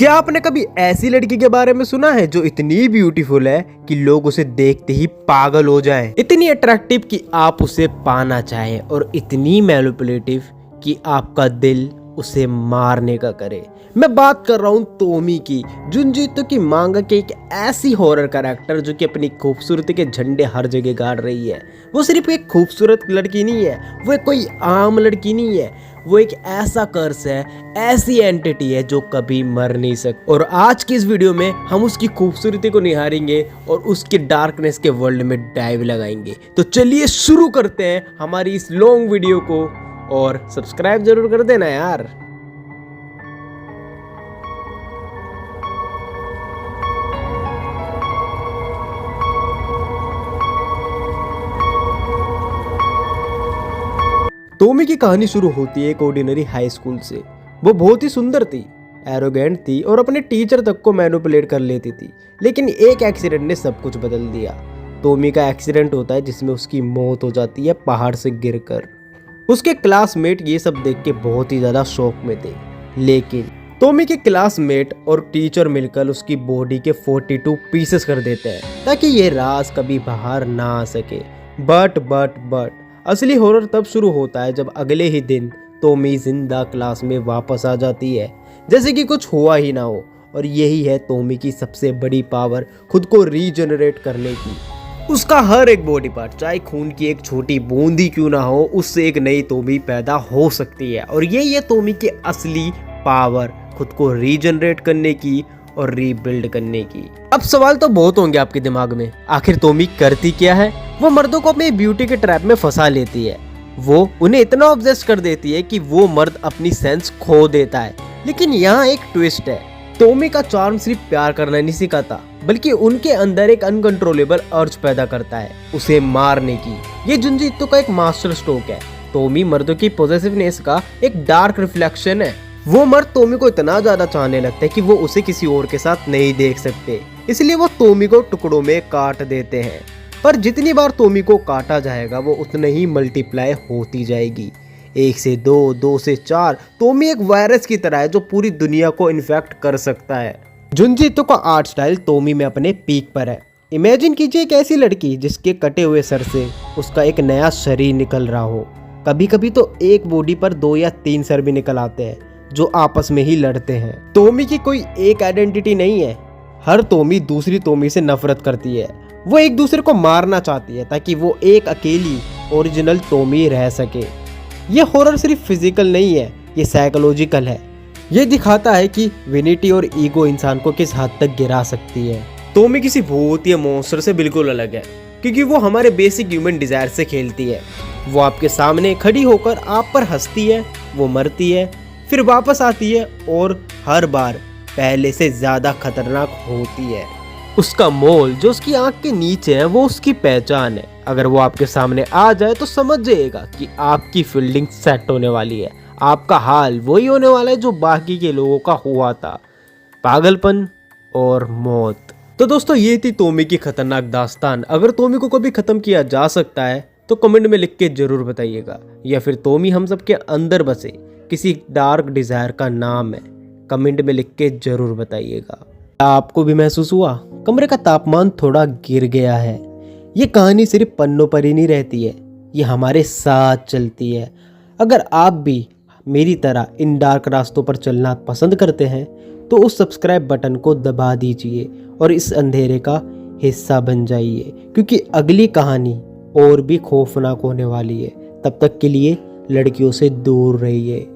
क्या आपने कभी ऐसी लड़की के बारे में सुना है जो इतनी ब्यूटीफुल है कि लोग उसे देखते ही पागल हो जाएं, इतनी अट्रैक्टिव कि आप उसे पाना चाहें और इतनी मैनिपुलेटिव कि आपका दिल उसे मारने का करे। मैं बात कर रहा हूँ तोमी की, जुनजीतो की मांगा की एक ऐसी हॉरर कैरेक्टर जो कि अपनी खूबसूरती के झंडे हर जगह गाड़ रही है। वो सिर्फ एक खूबसूरत लड़की नहीं है, वो एक कोई आम लड़की नहीं है, वो एक ऐसा कर्स है, ऐसी एंटिटी है जो कभी मर नहीं सकती। और आज की इस वीडियो में हम उसकी खूबसूरती को निहारेंगे और उसके डार्कनेस के वर्ल्ड में डाइव लगाएंगे। तो चलिए शुरू करते हैं हमारी इस लॉन्ग वीडियो को, और सब्सक्राइब जरूर कर देना यार। तोमी की कहानी शुरू होती है एक ऑर्डिनरी हाई स्कूल से। वो बहुत ही सुंदर थी, एरोगेंट थी और अपने टीचर तक को मैनिपुलेट कर लेती थी। लेकिन एक एक्सीडेंट ने सब कुछ बदल दिया। तोमी का एक्सीडेंट होता है जिसमें उसकी मौत हो जाती है पहाड़ से गिरकर। उसके क्लासमेट ये सब देख के बहुत ही ज़्यादा शौक में थे, लेकिन तोमी के क्लासमेट और टीचर मिलकर उसकी बॉडी के 42 पीसेस कर देते हैं ताकि ये राज कभी बाहर ना आ सके। बट असली हॉरर तब शुरू होता है जब अगले ही दिन तोमी जिंदा क्लास में वापस आ जाती है, जैसे कि कुछ हुआ ही ना हो। और यही है तोमी की सबसे बड़ी पावर, खुद को रीजनरेट करने की। उसका हर एक बॉडी पार्ट, चाहे खून की एक छोटी बूंद ही क्यों ना हो, उससे एक नई तोमी पैदा हो सकती है। और यही है तोमी की असली पावर, खुद को रीजनरेट करने की और रीबिल्ड करने की। अब सवाल तो बहुत होंगे आपके दिमाग में, आखिर तोमी करती क्या है? वो मर्दों को अपनी ब्यूटी के ट्रैप में फंसा लेती है। वो उन्हें इतना ऑब्सेस कर देती है कि वो मर्द अपनी सेंस खो देता है। लेकिन यहाँ एक ट्विस्ट है, तोमी का चार्म सिर्फ प्यार करना नहीं सिखाता, बल्कि उनके अंदर एक अनकंट्रोलेबल अर्ज पैदा करता है उसे मारने की। ये जुनजीतो का एक मास्टर स्ट्रोक है। तोमी मर्दों की पॉसेसिवनेस का एक डार्क रिफ्लेक्शन है। वो मर्द तोमी को इतना ज्यादा चाहने लगता है कि वो उसे किसी और के साथ नहीं देख सकते, इसलिए वो तोमी को टुकड़ों में काट देते हैं। पर जितनी बार तोमी को काटा जाएगा वो उतने ही मल्टीप्लाई होती जाएगी। 1 से 2, 2 से 4। तोमी एक वायरस की तरह है जो पूरी दुनिया को इन्फेक्ट कर सकता है। जुनजीतो का आर्ट स्टाइल तोमी में अपने पीक पर है। इमेजिन कीजिए एक ऐसी लड़की जिसके कटे हुए सर से उसका एक नया शरीर निकल रहा हो। कभी कभी तो एक बॉडी पर 2 या 3 सर भी निकल आते हैं जो आपस में ही लड़ते हैं। तोमी की कोई एक आइडेंटिटी नहीं है। हर तोमी दूसरी तोमी से नफरत करती है। वो एक दूसरे को मारना चाहती है ताकि वो एक अकेली ओरिजिनल तोमी रह सके। ये हॉरर सिर्फ फिजिकल नहीं है, ये साइकोलॉजिकल है। ये दिखाता है कि विनिटी और ईगो इंसान को किस हद तक गिरा सकती है। तोमी किसी भूत या मॉन्स्टर से बिल्कुल अलग है, क्योंकि वो हमारे बेसिक ह्यूमन डिजायर से खेलती है। वो आपके सामने खड़ी होकर आप पर हंसती है, वो मरती है, फिर वापस आती है और हर बार पहले से ज्यादा खतरनाक होती है। उसका मोल जो उसकी आंख के नीचे है वो उसकी पहचान है। अगर वो आपके सामने आ जाए तो समझ जाइएगा कि आपकी फील्डिंग सेट होने वाली है। आपका हाल वही होने वाला है जो बाकी के लोगों का हुआ था, पागलपन और मौत। तो दोस्तों ये थी तोमी की खतरनाक दास्तान। अगर तोमी को कभी खत्म किया जा सकता है तो कमेंट में लिख के जरूर बताइएगा, या फिर तोमी हम सब के अंदर बसे किसी डार्क डिजायर का नाम है, कमेंट में लिख के जरूर बताइएगा। आपको भी महसूस हुआ कमरे का तापमान थोड़ा गिर गया है? ये कहानी सिर्फ पन्नों पर ही नहीं रहती है, ये हमारे साथ चलती है। अगर आप भी मेरी तरह इन डार्क रास्तों पर चलना पसंद करते हैं तो उस सब्सक्राइब बटन को दबा दीजिए और इस अंधेरे का हिस्सा बन जाइए, क्योंकि अगली कहानी और भी खौफनाक होने वाली है। तब तक के लिए लड़कियों से दूर रहिए।